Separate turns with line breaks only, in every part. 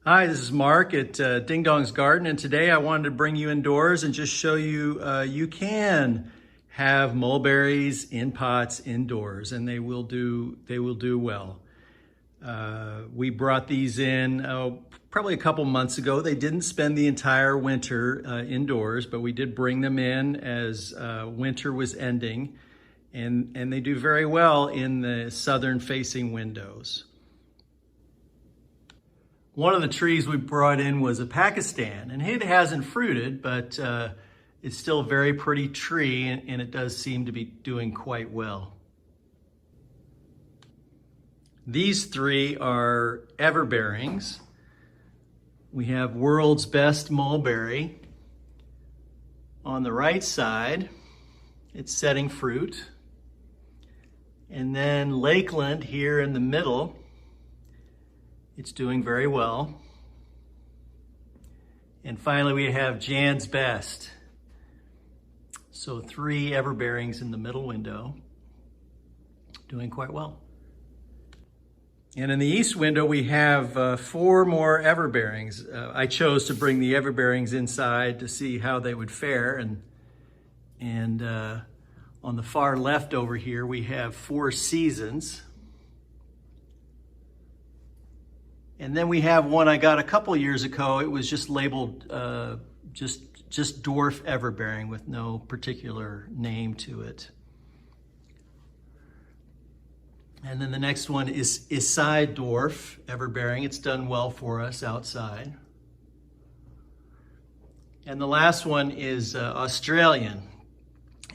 Hi, this is Mark at Ding Dong's Garden, and today I wanted to bring you indoors and just show you you can have mulberries in pots indoors, and they will do well. We brought these in probably a couple months ago. They didn't spend the entire winter indoors, but we did bring them in as winter was ending, and they do very well in the southern facing windows. One of the trees we brought in was a Pakistan, and it hasn't fruited, but it's still a very pretty tree, and it does seem to be doing quite well. These three are everbearings. We have World's Best Mulberry. On the right side, it's setting fruit. And then Lakeland here in the middle, it's doing very well. And finally, we have Jan's Best. So 3 everbearings in the middle window, doing quite well. And in the east window, we have 4 more everbearings. I chose to bring the everbearings inside to see how they would fare. And on the far left over here, we have 4 Seasons. And then we have one I got a couple years ago. It was just labeled just dwarf everbearing with no particular name to it. And then the next one is Isai dwarf everbearing. It's done well for us outside. And the last one is Australian,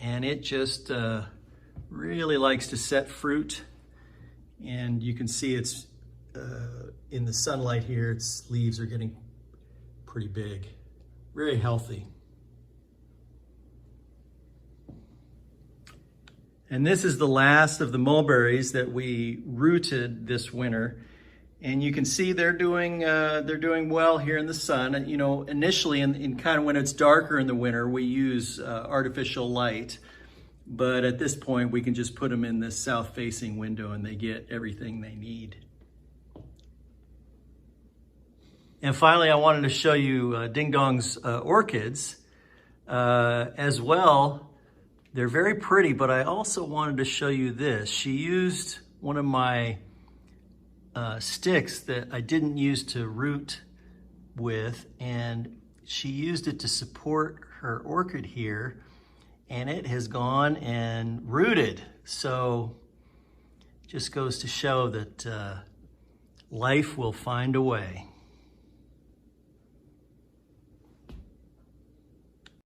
and it just really likes to set fruit. And you can see it's in the sunlight here, its leaves are getting pretty big, very healthy. And this is the last of the mulberries that we rooted this winter. And you can see they're doing well here in the sun. And, you know, initially in kind of when it's darker in the winter, we use artificial light. But at this point, we can just put them in this south-facing window and they get everything they need. And finally, I wanted to show you Ding Dong's orchids as well. They're very pretty, but I also wanted to show you this. She used one of my sticks that I didn't use to root with, and she used it to support her orchid here, and it has gone and rooted. So just goes to show that life will find a way.